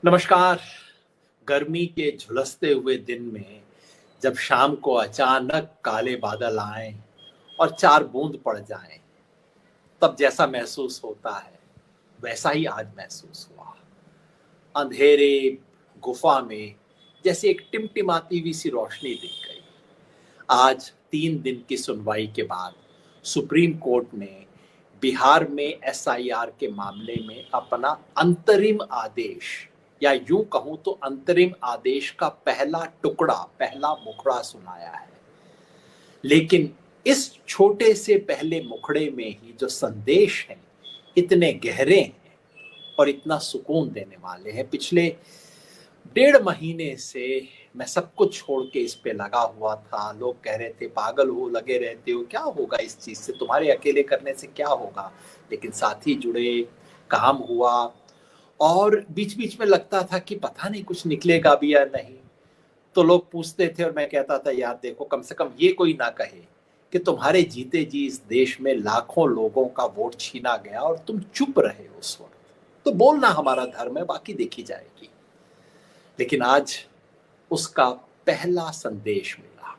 नमस्कार। गर्मी के झुलसते हुए दिन में जब शाम को अचानक काले बादल आएं और चार बूंद पड़ जाएं, तब जैसा महसूस होता है वैसा ही आज महसूस हुआ। अंधेरे गुफा में जैसे एक टिमटिमाती हुई सी रोशनी दिख गई। आज 3 दिन की सुनवाई के बाद सुप्रीम कोर्ट ने बिहार में एसआईआर के मामले में अपना अंतरिम आदेश, या यूं कहूं तो अंतरिम आदेश का पहला टुकड़ा, पहला मुखड़ा सुनाया है। लेकिन इस छोटे से पहले मुखड़े में ही जो संदेश हैं इतने गहरे हैं और इतना सुकून देने वाले हैं। पिछले 1.5 महीने से मैं सब कुछ छोड़ के इस पे लगा हुआ था। लोग कह रहे थे पागल हो, लगे रहते हो, क्या होगा इस चीज से, तुम्हारे अकेले करने से क्या होगा। लेकिन साथी जुड़े, काम हुआ और बीच बीच में लगता था कि पता नहीं कुछ निकलेगा भी या नहीं। तो लोग पूछते थे और मैं कहता था यार देखो, कम से कम ये कोई ना कहे कि तुम्हारे जीते जी इस देश में लाखों लोगों का वोट छीना गया और तुम चुप रहे उस वक्त। तो बोलना हमारा धर्म है, बाकी देखी जाएगी। लेकिन आज उसका पहला संदेश मिला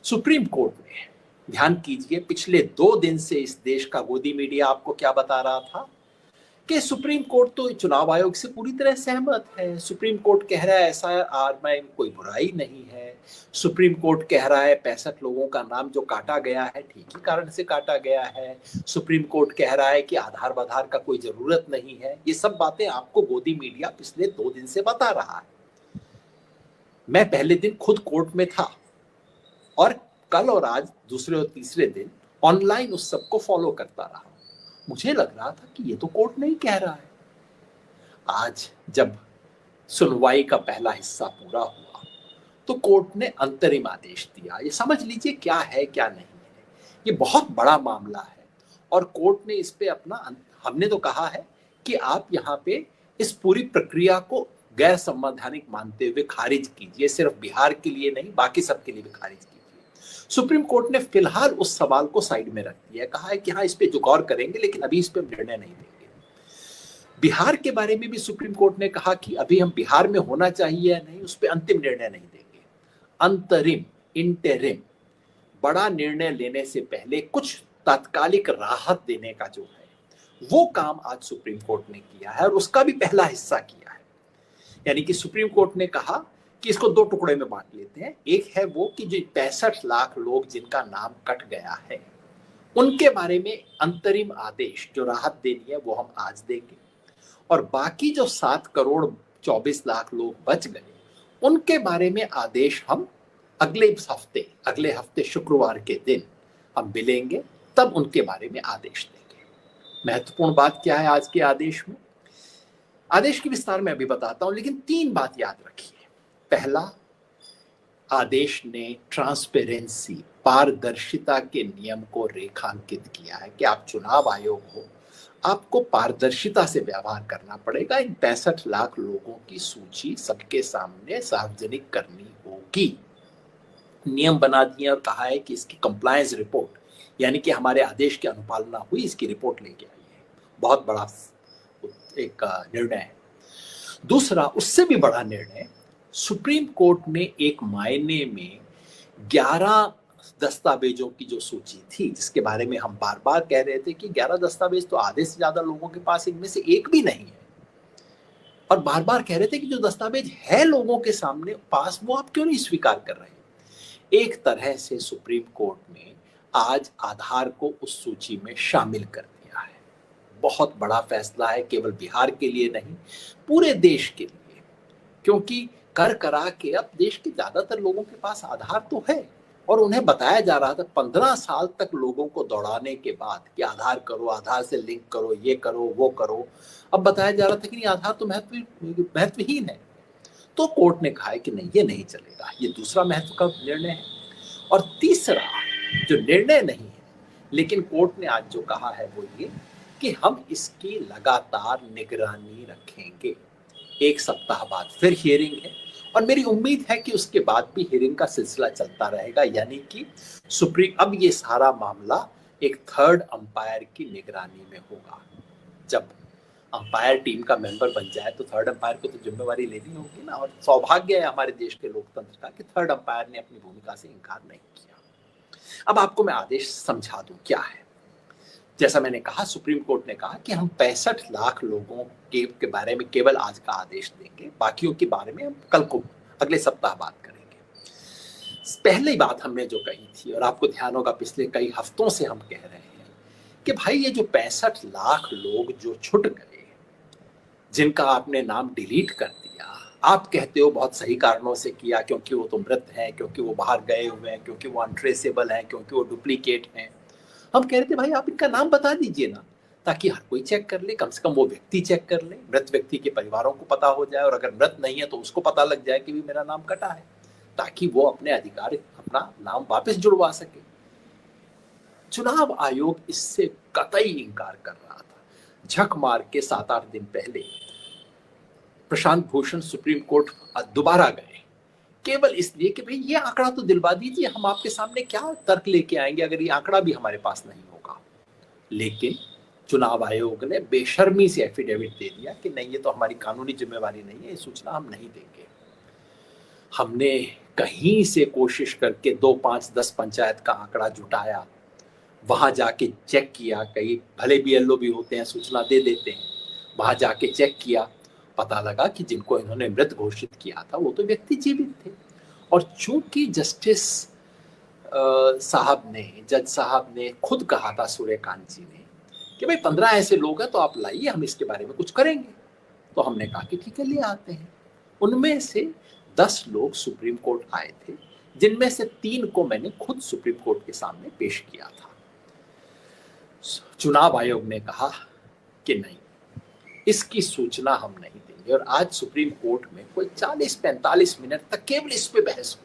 सुप्रीम कोर्ट में। ध्यान कीजिए, पिछले 2 दिन से इस देश का गोदी मीडिया आपको क्या बता रहा था कि सुप्रीम कोर्ट तो चुनाव आयोग से पूरी तरह सहमत है। सुप्रीम कोर्ट कह रहा है एसआईआर में कोई बुराई नहीं है। सुप्रीम कोर्ट कह रहा है 65 लोगों का नाम जो काटा गया है ठीक ही कारण से काटा गया है। सुप्रीम कोर्ट कह रहा है कि आधार वाधार का कोई जरूरत नहीं है। ये सब बातें आपको गोदी मीडिया पिछले 2 दिन से बता रहा है। मैं पहले दिन खुद कोर्ट में था और कल और आज दूसरे और तीसरे दिन ऑनलाइन उस सब को फॉलो करता रहा। मुझे लग रहा था कि ये तो कोर्ट नहीं कह रहा है। आज जब सुनवाई का पहला हिस्सा पूरा हुआ तो कोर्ट ने अंतरिम आदेश दिया। ये समझ लीजिए क्या है क्या नहीं है। ये बहुत बड़ा मामला है और कोर्ट ने इस पे अपना, हमने तो कहा है कि आप यहाँ पे इस पूरी प्रक्रिया को गैर संवैधानिक मानते हुए खारिज कीजिए। सिर्फ बिहार के लिए नहीं, बाकी सबके लिए भी खारिज कीजिए। सुप्रीम कोर्ट ने फिलहाल उस सवाल को साइड में रख दिया है। कहा है कि हाँ, इस पे जो गौर करेंगे लेकिन अभी इस पे निर्णय नहीं देंगे। बिहार के बारे में भी सुप्रीम कोर्ट ने कहा कि अभी हम बिहार में होना चाहिए या नहीं, उस पे अंतिम निर्णय नहीं देंगे। अंतरिम, इंटरिम, बड़ा निर्णय लेने से पहले कुछ तात्कालिक राहत देने का जो है वो काम आज सुप्रीम कोर्ट ने किया है और उसका भी पहला हिस्सा किया है। यानी कि सुप्रीम कोर्ट ने कहा कि इसको 2 टुकड़े में बांट लेते हैं। एक है वो कि जो 65 लाख लोग जिनका नाम कट गया है उनके बारे में अंतरिम आदेश, जो राहत देनी है वो हम आज देंगे, और बाकी जो 7 करोड़ 24 लाख लोग बच गए उनके बारे में आदेश हम अगले हफ्ते शुक्रवार के दिन हम मिलेंगे, तब उनके बारे में आदेश देंगे। महत्वपूर्ण बात क्या है आज के आदेश में? आदेश की विस्तार में अभी बताता हूं, लेकिन 3 बात याद रखिए। पहला, आदेश ने ट्रांसपेरेंसी, पारदर्शिता के नियम को रेखांकित किया है कि आप चुनाव आयोग हो, आपको पारदर्शिता से व्यवहार करना पड़ेगा। इन 65 लाख लोगों की सूची सबके सामने सार्वजनिक करनी होगी। नियम बना दिए और कहा है कि इसकी कंप्लायंस रिपोर्ट, यानी कि हमारे आदेश की अनुपालना हुई, इसकी रिपोर्ट लेके आइए। बहुत बड़ा एक निर्णय है। दूसरा, उससे भी बड़ा निर्णय, सुप्रीम कोर्ट ने एक मायने में 11 दस्तावेजों की जो सूची थी, जिसके बारे में हम बार बार कह रहे थे कि 11 दस्तावेज तो आधे से ज्यादा लोगों के पास इनमें से एक भी नहीं है, और बार बार कह रहे थे कि जो दस्तावेज है लोगों के सामने पास वो आप क्यों नहीं स्वीकार कर रहे। एक तरह से सुप्रीम कोर्ट ने आज आधार को उस सूची में शामिल कर दिया है। बहुत बड़ा फैसला है, केवल बिहार के लिए नहीं, पूरे देश के लिए। क्योंकि कर करा के अब देश के ज्यादातर लोगों के पास आधार तो है, और उन्हें बताया जा रहा था 15 साल तक लोगों को दौड़ाने के बाद कि आधार करो, आधार से लिंक करो, ये करो वो करो, अब बताया जा रहा था कि नहीं, आधार तो महत्वहीन है। तो कोर्ट ने कहा है कि नहीं, ये नहीं चलेगा। ये दूसरा महत्व का निर्णय है। और तीसरा जो निर्णय नहीं है लेकिन कोर्ट ने आज जो कहा है वो ये कि हम इसकी लगातार निगरानी रखेंगे। 1 सप्ताह बाद फिर हियरिंग है और मेरी उम्मीद है कि उसके बाद भी हियरिंग का सिलसिला चलता रहेगा। यानी कि अब ये सारा मामला एक थर्ड अंपायर की निगरानी में होगा। जब अंपायर टीम का मेंबर बन जाए तो थर्ड अंपायर को तो जिम्मेवारी लेनी होगी ना। और सौभाग्य है हमारे देश के लोकतंत्र का कि थर्ड अंपायर ने अपनी भूमिका से इनकार नहीं किया। अब आपको मैं आदेश समझा दूं क्या है। जैसा मैंने कहा, सुप्रीम कोर्ट ने कहा कि हम 65 लाख लोगों के बारे में केवल आज का आदेश देंगे, बाकियों के बारे में हम कल को अगले सप्ताह बात करेंगे। पहली बात हमने जो कही थी, और आपको ध्यान होगा पिछले कई हफ्तों से हम कह रहे हैं कि भाई ये जो 65 लाख लोग जो छूट गए, जिनका आपने नाम डिलीट कर दिया, आप कहते हो बहुत सही कारणों से किया, क्योंकि वो तो मृत हैं, क्योंकि वो बाहर गए हुए हैं, क्योंकि वो अनट्रेसेबल हैं, क्योंकि वो डुप्लीकेट हैं। हम कह रहे थे भाई आप इनका नाम बता दीजिए ना, ताकि हर कोई चेक कर ले, कम से कम वो व्यक्ति चेक कर ले, मृत व्यक्ति के परिवारों को पता हो जाए, और अगर मृत नहीं है तो उसको पता लग जाए कि भी मेरा नाम कटा है, ताकि वो अपने अधिकार अपना नाम वापस जुड़वा सके। चुनाव आयोग इससे कतई इंकार कर रहा था। झक मार के 7-8 दिन पहले प्रशांत भूषण सुप्रीम कोर्ट दोबारा गए, केवल इसलिए कि भाई ये आंकड़ा तो दिलवा दीजिए, हम आपके सामने क्या तर्क लेके आएंगे अगर ये आंकड़ा भी हमारे पास नहीं होगा। लेकिन चुनाव आयोग ने बेशर्मी से एफिडेविट दे दिया कि नहीं, ये तो हमारी कानूनी जिम्मेवारी नहीं है, ये सूचना हम नहीं देंगे। हमने कहीं से कोशिश करके 2, 5, 10 पंचायत का आंकड़ा जुटाया, वहां जाके चेक किया, कई भले बीएलओ भी होते हैं सूचना दे देते हैं, वहां जाके चेक किया, पता लगा कि जिनको इन्होंने मृत घोषित किया था वो तो व्यक्ति जीवित थे। और चूंकि जस्टिस जज साहब ने खुद कहा था, सूर्यकांत जी ने, कि भाई 15 ऐसे लोग हैं तो आप लाइए, हम इसके बारे में कुछ करेंगे। तो हमने कहा कि ठीक है, ले आते हैं। उनमें से 10 लोग सुप्रीम कोर्ट आए थे, जिनमें से 3 को मैंने खुद सुप्रीम कोर्ट के सामने पेश किया था। चुनाव आयोग ने कहा कि नहीं, इसकी सूचना हम नहीं देंगे। और आज सुप्रीम कोर्ट में कोई 40-45 मिनट तक केवल इस पे बहस हुई।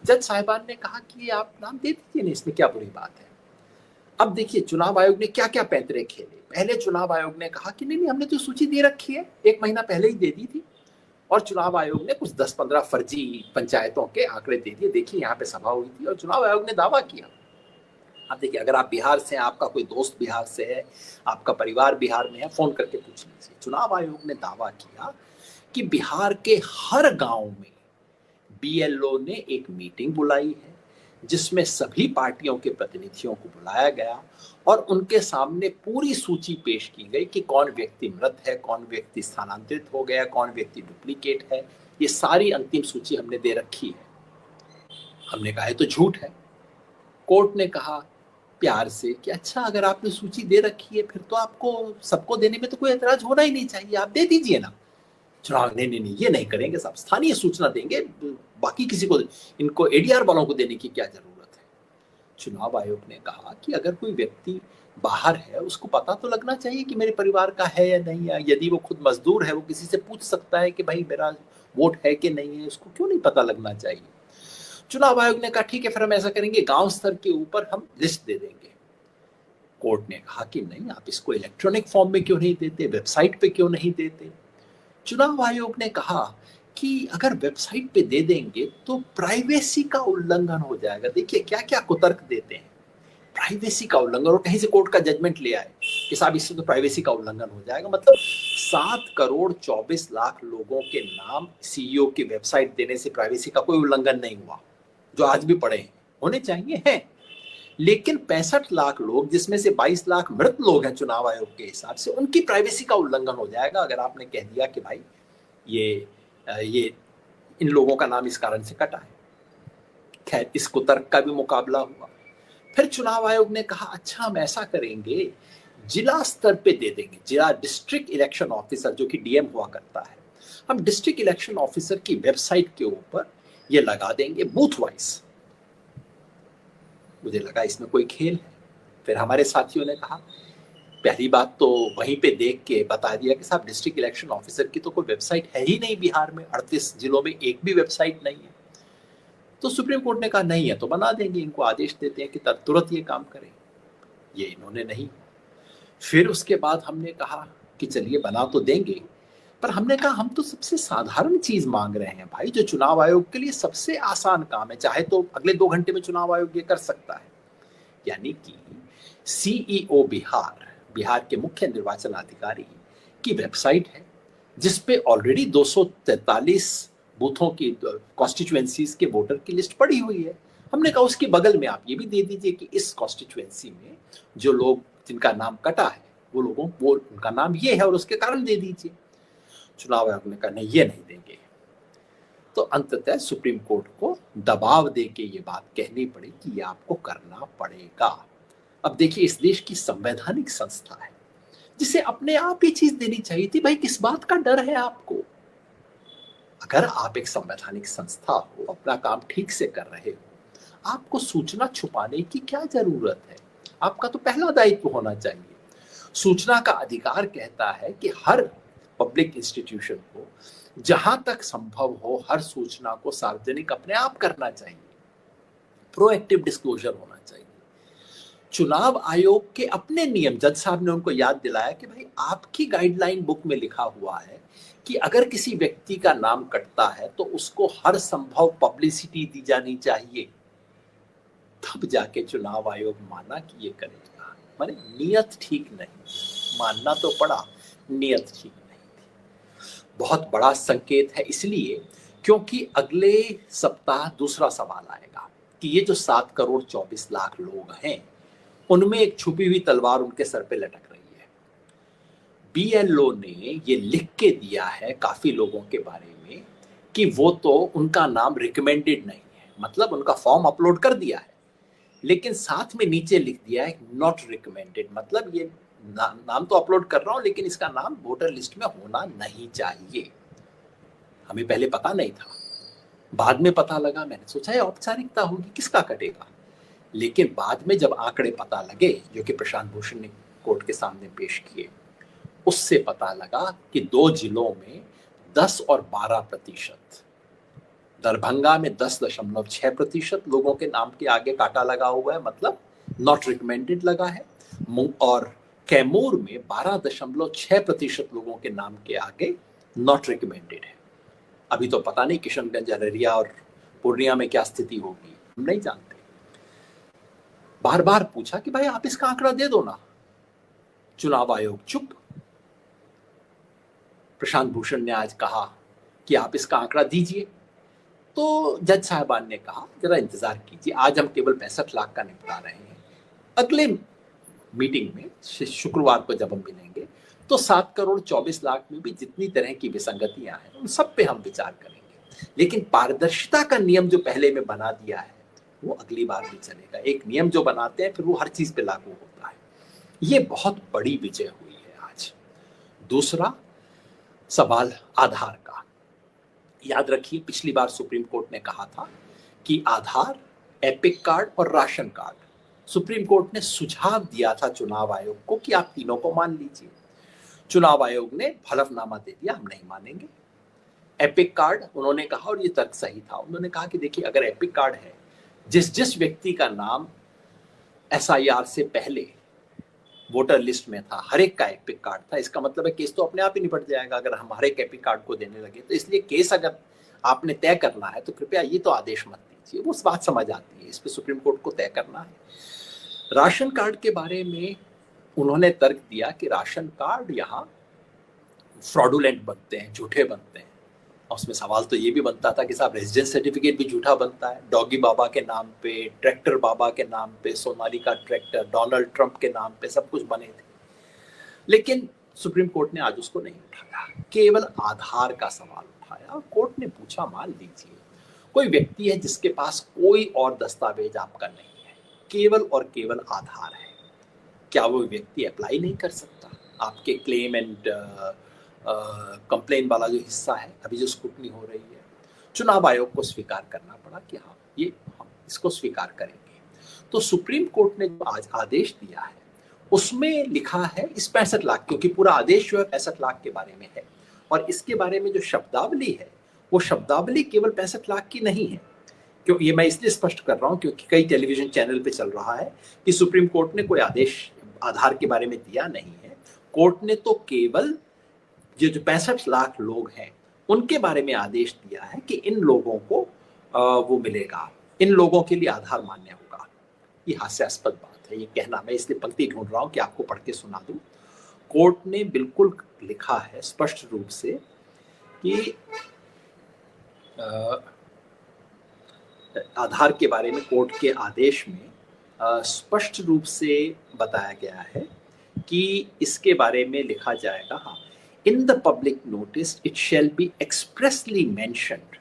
जज साहिबान ने कहा कि आप नाम दे दीजिए ना, इसमें क्या बुरी बात है। अब देखिए चुनाव आयोग ने क्या क्या पैंतरे खेले। पहले चुनाव आयोग ने कहा कि नहीं, हमने तो सूची दे रखी है, 1 महीना पहले ही दे दी थी। और चुनाव आयोग ने कुछ 10-15 फर्जी पंचायतों के आंकड़े दे दिए। देखिए यहाँ पे सभा हुई थी और चुनाव आयोग ने दावा किया। अब देखिए, अगर आप बिहार से हैं, आपका कोई दोस्त बिहार से है, आपका परिवार बिहार में है, फोन करके पूछ लीजिए। चुनाव आयोग ने दावा किया कि बिहार के हर गांव में बीएलओ ने एक मीटिंग बुलाई है, जिसमें सभी पार्टियों के प्रतिनिधियों को बुलाया गया और उनके सामने पूरी सूची पेश की गई कि कौन व्यक्ति मृत है, कौन व्यक्ति स्थानांतरित हो गया, कौन व्यक्ति डुप्लीकेट है। ये सारी अंतिम सूची हमने दे रखी है। हमने कहा है तो झूठ है। कोर्ट ने कहा प्यार से कि अच्छा, अगर आपने सूची दे रखी है फिर तो आपको सबको देने में तो कोई एतराज होना ही नहीं चाहिए, आप दे दीजिए ना। चुनाव नहीं, ये नहीं करेंगे साहब, स्थानीय सूचना देंगे, बाकी किसी को, इनको एडीआर वालों को देने की क्या जरूरत है। चुनाव आयोग ने कहा कि अगर कोई व्यक्ति बाहर है, उसको पता तो लगना चाहिए कि मेरे परिवार का है या नहीं है। यदि वो खुद मजदूर है, वो किसी से पूछ सकता है कि भाई मेरा वोट है कि नहीं है, उसको क्यों नहीं पता लगना चाहिए। चुनाव आयोग ने कहा ठीक है, फिर हम ऐसा करेंगे, गांव स्तर के ऊपर हम लिस्ट दे देंगे। कोर्ट ने कहा कि नहीं, आप इसको इलेक्ट्रॉनिक फॉर्म में क्यों नहीं देते, वेबसाइट पे क्यों नहीं देते। चुनाव आयोग ने कहा कि अगर वेबसाइट पे दे देंगे तो प्राइवेसी का उल्लंघन हो जाएगा। देखिए क्या क्या कुतर्क देते हैं, प्राइवेसी का उल्लंघन, और कहीं से कोर्ट का जजमेंट ले आए कि साहब इससे तो प्राइवेसी का उल्लंघन हो जाएगा। मतलब 7,24,00,000 लोगों के नाम सीईओ की वेबसाइट देने से प्राइवेसी का कोई उल्लंघन नहीं हुआ, जो आज भी पड़े हैं, होने चाहिए हैं। लेकिन 65 लाख लोग, जिसमें से 22 लाख मृत लोग हैं चुनाव आयोग के हिसाब से, उनकी प्राइवेसी का उल्लंघन हो जाएगा अगर आपने कह दिया कि भाई ये इन लोगों का नाम इस कारण से कटा है। खैर, इस कुतर्क का भी मुकाबला हुआ। फिर चुनाव आयोग ने कहा अच्छा, हम ऐसा करेंगे, जिला स्तर पे दे देंगे, जिला डिस्ट्रिक्ट इलेक्शन ऑफिसर जो कि डीएम हुआ करता है, हम डिस्ट्रिक्ट इलेक्शन ऑफिसर की वेबसाइट के ऊपर ये लगा देंगे बूथ वाइज। मुझे लगा इसमें कोई खेल है। फिर हमारे साथियों ने कहा, पहली बात तो वहीं पे देख के बता दिया कि साहब डिस्ट्रिक्ट इलेक्शन ऑफिसर की तो कोई वेबसाइट है ही नहीं बिहार में, 38 जिलों में एक भी वेबसाइट नहीं है। तो सुप्रीम कोर्ट ने कहा नहीं है तो बना देंगे, इनको आदेश देते हैं कि तुरंत ये काम करें। ये इन्होंने नहीं। फिर उसके बाद हमने कहा कि चलिए बना तो देंगे, पर हमने कहा हम तो सबसे साधारण चीज मांग रहे हैं भाई, जो चुनाव आयोग के लिए सबसे आसान काम है, चाहे तो अगले 2 घंटे में चुनाव आयोग ये कर सकता है। यानी कि सीईओ बिहार के मुख्य निर्वाचन अधिकारी की वेबसाइट है जिसपे ऑलरेडी 243 बूथों की कॉन्स्टिट्यूएंसीज के वोटर की लिस्ट पड़ी हुई है। हमने कहा उसके बगल में आप ये भी दे दीजिए कि इस कॉन्स्टिट्यूएंसी में जो लोग जिनका नाम कटा है वो उनका नाम ये है और उसके कारण दे दीजिए। चुनाव आयोग ने कहा नहीं, ये नहीं देंगे। तो अंततः सुप्रीम कोर्ट को दबाव दे के ये बात कहनी पड़ी कि ये आपको करना पड़ेगा। अब देखिए, इस देश की संवैधानिक संस्था है जिसे अपने आप ये चीज देनी चाहिए थी। भाई, किस बात का डर है आपको? अगर आप एक संवैधानिक संस्था हो, अपना काम ठीक से कर रहे हो, आपको सूचना छुपाने की क्या जरूरत है? आपका तो पहला दायित्व होना चाहिए। सूचना का अधिकार कहता है कि हर पब्लिक इंस्टीट्यूशन को जहां तक संभव हो हर सूचना को सार्वजनिक अपने आप करना चाहिए, प्रोएक्टिव डिस्क्लोजर होना चाहिए। चुनाव आयोग के अपने नियम, जज साहब ने उनको याद दिलाया कि भाई आपकी गाइडलाइन बुक में लिखा हुआ है कि अगर किसी व्यक्ति का नाम कटता है तो उसको हर संभव पब्लिसिटी दी जानी चाहिए। तब जाके चुनाव आयोग माना कि ये करेगा। माने नियत ठीक नहीं, मानना तो पड़ा, नियत ठीक नहीं थी। बहुत बड़ा संकेत है इसलिए क्योंकि अगले सप्ताह दूसरा सवाल आएगा कि ये जो 7 करोड़ 24 लाख लोग हैं उनमें एक छुपी हुई तलवार उनके सर पे लटक रही है। बीएलओ ने ये लिख के दिया है काफी लोगों के बारे में कि वो तो उनका नाम रिकमेंडेड नहीं है, मतलब उनका फॉर्म अपलोड कर दिया है लेकिन साथ में नीचे लिख दिया है नॉट रिकमेंडेड, मतलब ये नाम तो अपलोड कर रहा हूं लेकिन इसका नाम वोटर लिस्ट में होना नहीं चाहिए। हमें पहले पता नहीं था, बाद में पता लगा। मैंने सोचा है औपचारिकता होगी, किसका कटेगा। लेकिन बाद में जब आंकड़े पता लगे जो कि प्रशांत भूषण ने कोर्ट के सामने पेश किए, उससे पता लगा कि 2 जिलों में 10 और 12%, दरभंगा में 10.6% लोगों के नाम के आगे कांटा लगा हुआ है, मतलब नॉट रिकमेंडेड लगा है, और कैमूर में 12.6% लोगों के नाम के आगे नॉट रिकमेंडेड है। अभी तो पता नहीं किशनगंज, अररिया और पूर्णिया में क्या स्थिति होगी, हम नहीं जानते। बार बार पूछा कि भाई आप इसका आंकड़ा दे दो ना, चुनाव आयोग चुप। प्रशांत भूषण ने आज कहा कि आप इसका आंकड़ा दीजिए, तो जज साहबान ने कहा जरा इंतजार कीजिए, आज हम केवल 65 लाख का निपटा रहे हैं, अगले मीटिंग में शुक्रवार को जब हम मिलेंगे तो 7 करोड़ 24 लाख में भी जितनी तरह की विसंगतियां हैं उन सब पे हम विचार करेंगे। लेकिन पारदर्शिता का नियम जो पहले में बना दिया है वो अगली बार भी चलेगा। एक नियम जो बनाते हैं फिर वो हर चीज पे लागू होता है। ये बहुत बड़ी विजय हुई है आज। दूसरा सवाल आधार का। याद रखिए, पिछली बार सुप्रीम कोर्ट ने कहा था कि आधार, एपिक कार्ड और राशन कार्ड, सुप्रीम कोर्ट ने सुझाव दिया था चुनाव आयोग को कि आप तीनों को मान लीजिए। चुनाव आयोग ने हलफनामा दे दिया, हम नहीं मानेंगे। एपिक कार्ड उन्होंने कहा, और ये तर्क सही था, उन्होंने कहा कि देखिए अगर एपिक कार्ड है, जिस व्यक्ति का नाम एसआईआर से पहले वोटर लिस्ट में था, हर एक का एपिक कार्ड था, इसका मतलब है केस तो अपने आप ही निपट जाएगा अगर हम हर एक एपिक कार्ड को देने लगे। तो इसलिए केस अगर आपने तय करना है तो कृपया ये तो आदेश मत दीजिए। वो बात समझ आती है, इस पे सुप्रीम कोर्ट को तय करना है। राशन कार्ड के बारे में उन्होंने तर्क दिया कि राशन कार्ड यहाँ फ्रॉडुलेंट बनते हैं, झूठे बनते हैं। और उसमें सवाल तो ये भी बनता था कि साहब रेजिडेंस सर्टिफिकेट भी झूठा बनता है, डॉगी बाबा के नाम पे, ट्रैक्टर बाबा के नाम पे, सोनालिका ट्रैक्टर, डोनाल्ड ट्रंप के नाम पे, सब कुछ बने थे। लेकिन सुप्रीम कोर्ट ने आज उसको नहीं उठाया, केवल आधार का सवाल उठाया। कोर्ट ने पूछा, मान लीजिए कोई व्यक्ति है जिसके पास कोई और दस्तावेज आपका नहीं है, केवल और केवल आधार है, क्या वो व्यक्ति अप्लाई नहीं कर सकता? आपके क्लेम एंड कंप्लेन वाला जो हिस्सा है, अभी जो स्क्रूटनी हो रही है, चुनाव आयोग को स्वीकार करना पड़ा कि हाँ, ये हम इसको स्वीकार करेंगे। तो सुप्रीम कोर्ट ने जो आज आदेश दिया है उसमें लिखा है इस 65 लाख, क्योंकि पूरा आदेश जो है 65 लाख के बारे में है, और इसके बारे में जो शब्दावली है वो शब्दावली केवल 65 लाख की नहीं है। क्यों ये मैं इसलिए स्पष्ट कर रहा हूँ क्योंकि कई टेलीविजन चैनल पे चल रहा है कि सुप्रीम कोर्ट ने कोई आदेश आधार के बारे में दिया नहीं है। कोर्ट ने तो केवल ये जो 65 लाख लोग हैं उनके बारे में आदेश दिया है कि इन लोगों को वो मिलेगा, इन लोगों के लिए आधार मान्य होगा। ये हास्यास्पद बात है ये कहना, मैं इसलिए पंक्ति ढूंढ रहा हूँ कि आपको पढ़ के सुना दूं। कोर्ट ने बिल्कुल लिखा है स्पष्ट रूप से कि आधार के बारे में कोर्ट के आदेश में स्पष्ट रूप से बताया गया है कि इसके बारे में लिखा जाएगा, हाँ, in the public notice it shall be expressly mentioned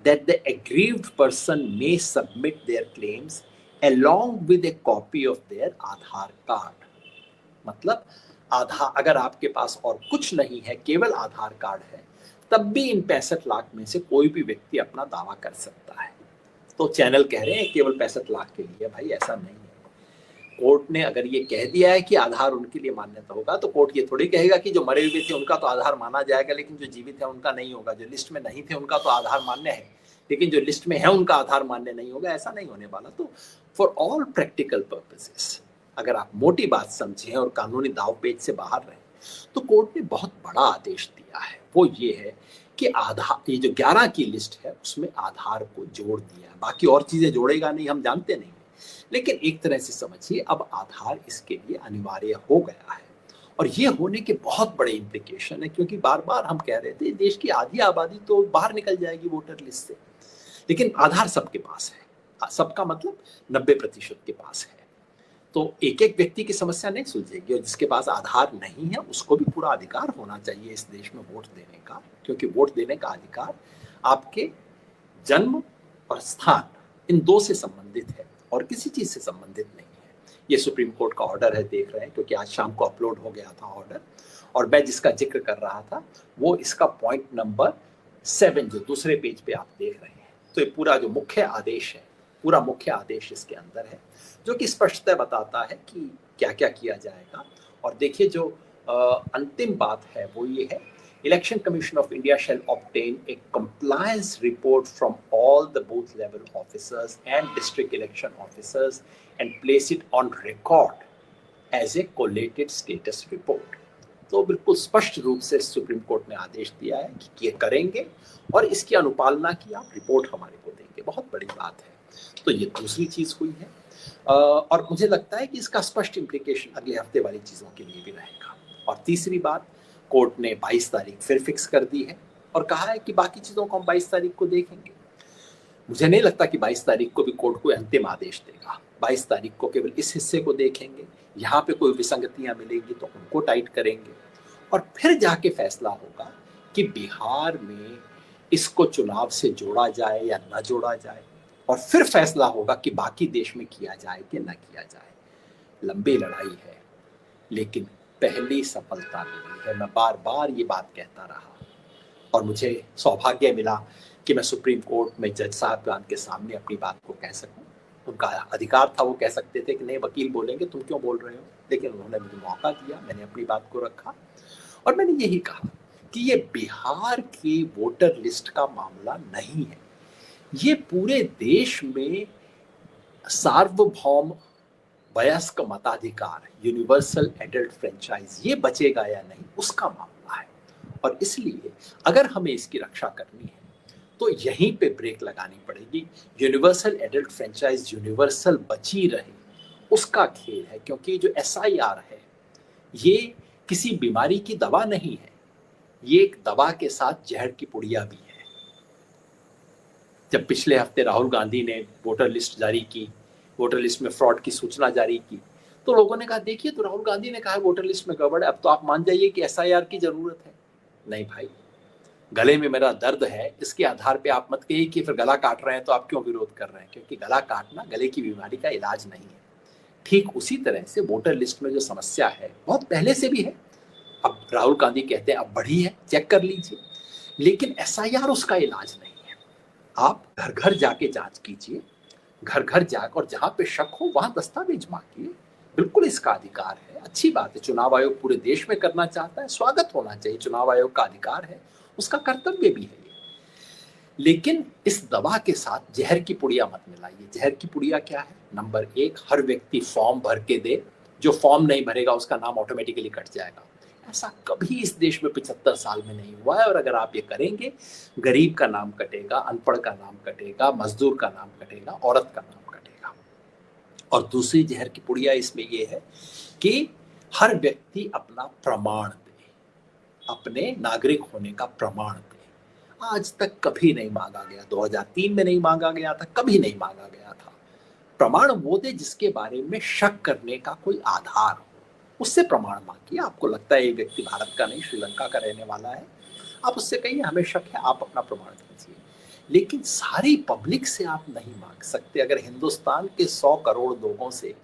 that the aggrieved person may submit there claims along with a copy of their Aadhaar card. मतलब आधार, अगर आपके पास और कुछ नहीं है, केवल आधार कार्ड है, तब भी इन 65 लाख में से कोई भी व्यक्ति अपना दावा कर सकता है। तो चैनल कह रहे हैं केवल 65 लाख के लिए, भाई ऐसा नहीं है। कोर्ट ने अगर ये कह दिया है कि आधार उनके लिए मान्यता होगा, तो कोर्ट ये थोड़ी कहेगा कि जो मरे हुए थे उनका तो आधार माना जाएगा लेकिन जो जीवित है उनका नहीं होगा, जो लिस्ट में नहीं थे उनका तो आधार मान्य है लेकिन जो लिस्ट में है उनका आधार मान्य नहीं होगा। ऐसा नहीं होने वाला। तो फॉर ऑल प्रैक्टिकल पर्पसेस, अगर आप मोटी बात समझें और कानूनी दावपेच से बाहर रहें, तो कोर्ट ने बहुत बड़ा आदेश दिया है। वो ये है कि आधार, ये जो 11 की लिस्ट है उसमें आधार को जोड़ दिया। बाकी और चीजें जोड़ेगा नहीं, हम जानते नहीं, लेकिन एक तरह से समझिए अब आधार इसके लिए अनिवार्य हो गया है। और ये होने के बहुत बड़े इम्प्लीकेशन है, क्योंकि बार बार हम कह रहे थे देश की आधी आबादी तो बाहर निकल जाएगी वोटर लिस्ट से, लेकिन आधार सबके पास है। सबका मतलब 90% के पास है। तो एक एक व्यक्ति की समस्या नहीं सुलझेगी, और जिसके पास आधार नहीं है उसको भी पूरा अधिकार होना चाहिए इस देश में वोट देने का, क्योंकि वोट देने का अधिकार आपके जन्म और स्थान, इन दो से संबंधित है और किसी चीज से संबंधित नहीं है। ये सुप्रीम कोर्ट का ऑर्डर है, देख रहे हैं, क्योंकि आज शाम को अपलोड हो गया था ऑर्डर, और मैं जिसका जिक्र कर रहा था वो इसका पॉइंट नंबर 7 जो दूसरे पेज पे आप देख रहे हैं। तो ये पूरा जो मुख्य आदेश है, पूरा मुख्य आदेश इसके अंदर है, जो कि स्पष्टतः बताता है कि क्या क्या किया जाएगा। और देखिए जो अंतिम बात है वो ये है, Election Commission of India shall obtain a compliance report from all the booth level officers and district election officers and place it on record as a collated status report. तो बिल्कुल स्पष्ट रूप से सुप्रीम कोर्ट ने आदेश दिया है कि ये करेंगे और इसकी अनुपालना की आप रिपोर्ट हमारे को देंगे। बहुत बड़ी बात है। तो ये दूसरी चीज हुई है, और मुझे लगता है कि इसका स्पष्ट इम्प्लीकेशन अगले हफ्ते वाली चीजों के लिए भी रहेगा। और तीसरी बात, कोर्ट ने 22 तारीख फिर फिक्स कर दी है और कहा है कि बाकी चीजों को हम 22 तारीख को देखेंगे। मुझे नहीं लगता कि 22 तारीख को भी कोर्ट कोई अंतिम आदेश देगा। 22 तारीख को केवल इस हिस्से को देखेंगे, यहाँ पे कोई विसंगतियां मिलेंगी तो उनको टाइट करेंगे, और फिर जाके फैसला होगा कि बिहार में इसको चुनाव से जोड़ा जाए या न जोड़ा जाए, और फिर फैसला होगा कि बाकी देश में किया जाए कि न किया जाए। लंबी लड़ाई है, लेकिन पहली सफलता मिली है। मैं बार बार ये बात कहता रहा, और मुझे सौभाग्य मिला कि मैं सुप्रीम कोर्ट में जज साहब के सामने अपनी बात को कह सकूं। उनका अधिकार था, वो कह सकते थे कि नहीं वकील बोलेंगे, तुम क्यों बोल रहे हो, लेकिन उन्होंने मुझे मौका दिया, मैंने अपनी बात को रखा और मैंने यही कहा कि ये बिहार की वोटर लिस्ट का मामला नहीं है, ये पूरे देश में सार्वभौम वयस्क मताधिकार, यूनिवर्सल एडल्ट फ्रेंचाइज, ये बचेगा या नहीं उसका मामला है। और इसलिए अगर हमें इसकी रक्षा करनी है तो यहीं पे ब्रेक लगानी पड़ेगी। यूनिवर्सल एडल्ट फ्रेंचाइज यूनिवर्सल बची रहे उसका खेल है, क्योंकि जो SIR है ये किसी बीमारी की दवा नहीं है, ये एक दवा के साथ जहर की पुड़िया भी है। जब पिछले हफ्ते राहुल गांधी ने वोटर लिस्ट जारी की, वोटर लिस्ट में फ्रॉड की सूचना जारी की, तो लोगों ने कहा देखिए तो राहुल गांधी ने कहा वोटर लिस्ट में गड़बड़ है, अब तो आप मान जाइए कि SIR की जरूरत है। नहीं भाई, गले में मेरा दर्द है, इसके आधार पे आप मत कहिए कि फिर गला काट रहे हैं तो आप क्यों विरोध कर रहे हैं, क्योंकि गला काटना गले की बीमारी का इलाज नहीं है। ठीक उसी तरह से वोटर लिस्ट में जो समस्या है बहुत पहले से भी है, अब राहुल गांधी कहते हैं अब बढ़ी है, चेक कर लीजिए, लेकिन SIR उसका इलाज नहीं है। आप घर घर जाके जांच कीजिए, घर घर जाकर, और जहां पे शक हो वहां दस्तावेज मांगिए, बिल्कुल इसका अधिकार है। अच्छी बात है, चुनाव आयोग पूरे देश में करना चाहता है, स्वागत होना चाहिए, चुनाव आयोग का अधिकार है, उसका कर्तव्य भी है। लेकिन इस दवा के साथ जहर की पुड़िया मत मिलाइए। जहर की पुड़िया क्या है? नंबर 1, हर व्यक्ति फॉर्म भर के दे, जो फॉर्म नहीं भरेगा उसका नाम ऑटोमेटिकली कट जाएगा। ऐसा कभी इस देश में 75 साल में नहीं हुआ है, और अगर आप ये करेंगे, गरीब का नाम कटेगा, अनपढ़ का नाम कटेगा, मजदूर का नाम कटेगा, औरत का नाम कटेगा। और दूसरी जहर की पुड़िया इसमें यह है कि हर व्यक्ति अपना प्रमाण दे, अपने नागरिक होने का प्रमाण दे। आज तक कभी नहीं मांगा गया, 2003 में नहीं मांगा गया था, कभी नहीं मांगा गया था। प्रमाण वो दे जिसके बारे में शक करने का कोई आधार हो, उससे प्रमाण मांगिए। आपको लगता है ये व्यक्ति भारत का नहीं, श्रीलंका का रहने वाला है, आप उससे कहिए हमें शक है, आप अपना प्रमाण दीजिए। लेकिन सारी पब्लिक से आप नहीं मांग सकते। अगर हिंदुस्तान के 100 करोड़ लोगों से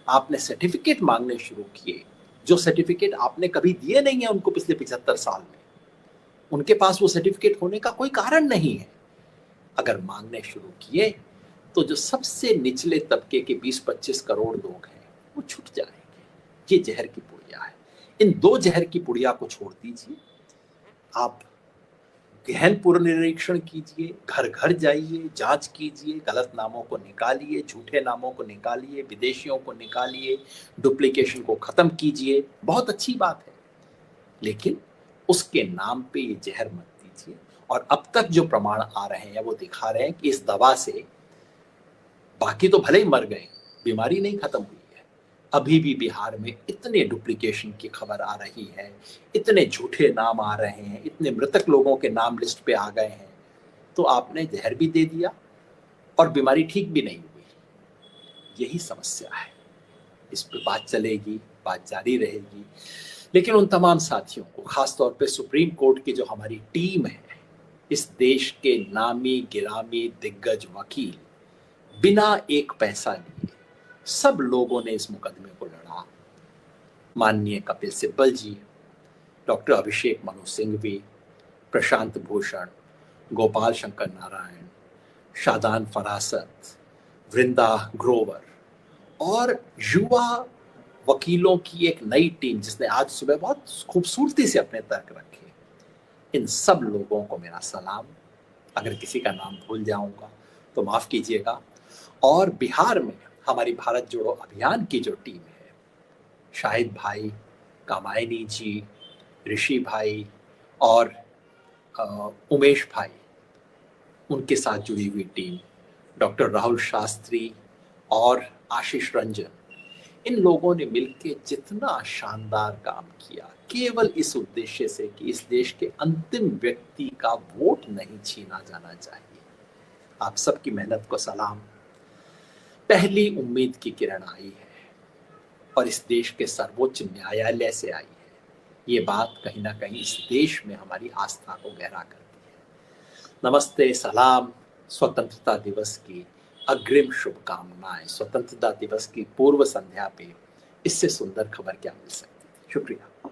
आपने सर्टिफिकेट मांगने शुरू किए, जो सर्टिफिकेट आपने कभी दिए नहीं है उनको पिछले 75 साल में, उनके पास वो सर्टिफिकेट होने का कोई कारण नहीं है, अगर मांगने शुरू किए तो जो सबसे निचले तबके के 20-25 करोड़ लोग हैं वो छूट जाएंगे। ये जहर की पुड़िया है। इन दो जहर की पुड़िया को छोड़ दीजिए। आप गहन पुनर्निरीक्षण कीजिए, घर घर जाइए, जांच कीजिए, गलत नामों को निकालिए, झूठे नामों को निकालिए, विदेशियों को निकालिए, डुप्लीकेशन को खत्म कीजिए। बहुत अच्छी बात है, लेकिन उसके नाम पे ये जहर मत दीजिए। और अब तक जो प्रमाण आ रहे हैं वो दिखा रहे हैं कि इस दवा से बाकी तो भले ही मर गए, बीमारी नहीं खत्म हुई है। अभी भी बिहार में इतने डुप्लीकेशन की खबर आ रही है, इतने झूठे नाम आ रहे हैं, इतने मृतक लोगों के नाम लिस्ट पे आ गए हैं। तो आपने जहर भी दे दिया और बीमारी ठीक भी नहीं हुई। यही समस्या है। इस पे बात चलेगी, बात जारी रहेगी। लेकिन उन तमाम साथियों को, खासतौर पे सुप्रीम कोर्ट की जो हमारी टीम है, इस देश के नामी गिरामी दिग्गज वकील, बिना एक पैसा लिए सब लोगों ने इस मुकदमे को लड़ा। माननीय कपिल सिब्बल जी, डॉक्टर अभिषेक मनु सिंघवी, प्रशांत भूषण, गोपाल शंकर नारायण, शादान फरासत, वृंदा ग्रोवर और युवा वकीलों की एक नई टीम जिसने आज सुबह बहुत खूबसूरती से अपने तर्क रखे। इन सब लोगों को मेरा सलाम। अगर किसी का नाम भूल जाऊंगा तो माफ कीजिएगा। और बिहार में हमारी भारत जोड़ो अभियान की जो टीम है, शाहिद भाई, कामायनी जी, ऋषि भाई और उमेश भाई, उनके साथ जुड़ी हुई टीम, डॉक्टर राहुल शास्त्री और आशीष रंजन, इन लोगों ने मिलकर जितना शानदार काम किया, केवल इस उद्देश्य से कि इस देश के अंतिम व्यक्ति का वोट नहीं छीना जाना चाहिए। आप सबकी मेहनत को सलाम। पहली उम्मीद की किरण आई है और इस देश के सर्वोच्च न्यायालय से आई है। ये बात कहीं ना कहीं इस देश में हमारी आस्था को गहरा करती है। नमस्ते, सलाम। स्वतंत्रता दिवस की अग्रिम शुभकामनाएं। स्वतंत्रता दिवस की पूर्व संध्या पे इससे सुंदर खबर क्या मिल सकती है। शुक्रिया।